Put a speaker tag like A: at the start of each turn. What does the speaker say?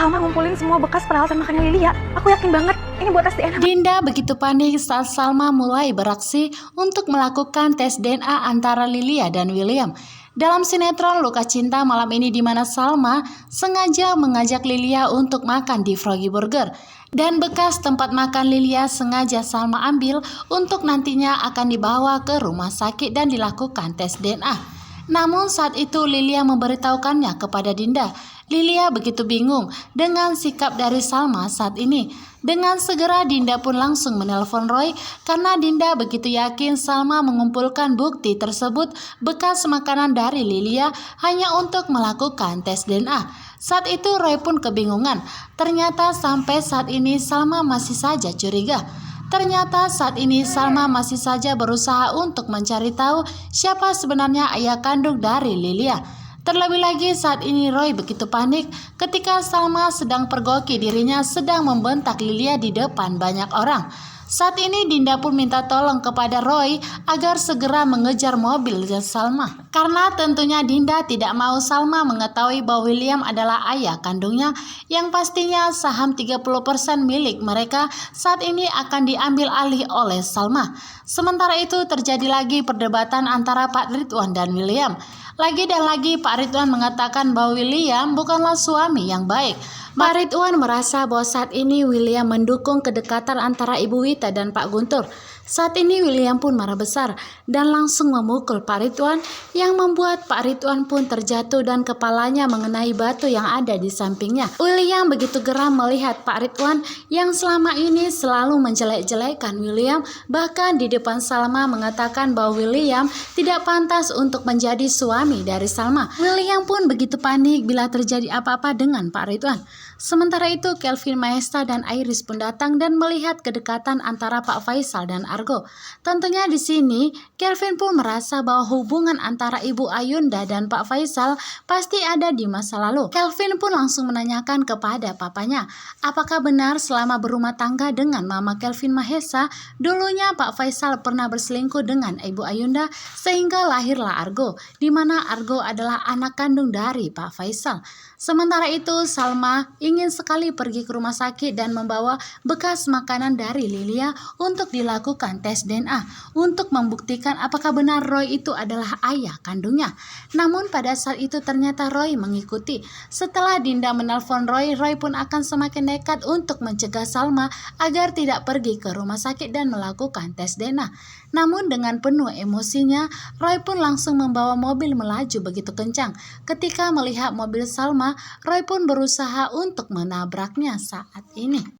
A: Salma ngumpulin semua bekas peralatan makannya Lilia. Aku yakin banget ini buat tes DNA.
B: Dinda begitu panik saat Salma mulai beraksi untuk melakukan tes DNA antara Lilia dan William. Dalam sinetron Luka Cinta malam ini di mana Salma sengaja mengajak Lilia untuk makan di Froggy Burger. Dan bekas tempat makan Lilia sengaja Salma ambil untuk nantinya akan dibawa ke rumah sakit dan dilakukan tes DNA. Namun saat itu Lilia memberitahukannya kepada Dinda. Lilia begitu bingung dengan sikap dari Salma saat ini. Dengan segera Dinda pun langsung menelpon Roy karena Dinda begitu yakin Salma mengumpulkan bukti tersebut bekas makanan dari Lilia hanya untuk melakukan tes DNA. Saat itu Roy pun kebingungan. Ternyata sampai saat ini Salma masih saja curiga. Ternyata saat ini Salma masih saja berusaha untuk mencari tahu siapa sebenarnya ayah kandung dari Lilia. Terlebih lagi saat ini Roy begitu panik ketika Salma sedang pergoki dirinya sedang membentak Lilia di depan banyak orang. Saat ini Dinda pun minta tolong kepada Roy agar segera mengejar mobil Salma. Karena tentunya Dinda tidak mau Salma mengetahui bahwa William adalah ayah kandungnya yang pastinya saham 30% milik mereka saat ini akan diambil alih oleh Salma. Sementara itu terjadi lagi perdebatan antara Pak Ridwan dan William. Lagi dan lagi Pak Ridwan mengatakan bahwa William bukanlah suami yang baik. Pak Ridwan merasa bahwa saat ini William mendukung kedekatan antara Ibu Wita dan Pak Guntur. Saat ini William pun marah besar dan langsung memukul Pak Ridwan yang membuat Pak Ridwan pun terjatuh dan kepalanya mengenai batu yang ada di sampingnya. William begitu geram melihat Pak Ridwan yang selama ini selalu menjelek-jelekan William, bahkan di depan Salma mengatakan bahwa William tidak pantas untuk menjadi suami dari Salma. William pun begitu panik bila terjadi apa-apa dengan Pak Ridwan. Sementara itu Kelvin Maesta dan Iris pun datang dan melihat kedekatan antara Pak Faisal dan Argo. Tentunya di sini Kelvin pun merasa bahwa hubungan antara Ibu Ayunda dan Pak Faisal pasti ada di masa lalu. Kelvin pun langsung menanyakan kepada papanya, apakah benar selama berumah tangga dengan Mama Kelvin Mahesa, dulunya Pak Faisal pernah berselingkuh dengan Ibu Ayunda sehingga lahirlah Argo, di mana Argo adalah anak kandung dari Pak Faisal. Sementara itu Salma ingin sekali pergi ke rumah sakit dan membawa bekas makanan dari Lilia untuk dilakukan tes DNA untuk membuktikan apakah benar Roy itu adalah ayah kandungnya. Namun pada saat itu ternyata Roy mengikuti. Setelah Dinda menelpon Roy, Roy pun akan semakin nekat untuk mencegah Salma agar tidak pergi ke rumah sakit dan melakukan tes DNA. Namun dengan penuh emosinya, Roy pun langsung membawa mobil melaju begitu kencang. Ketika melihat mobil Salma, Roy pun berusaha untuk menabraknya saat ini.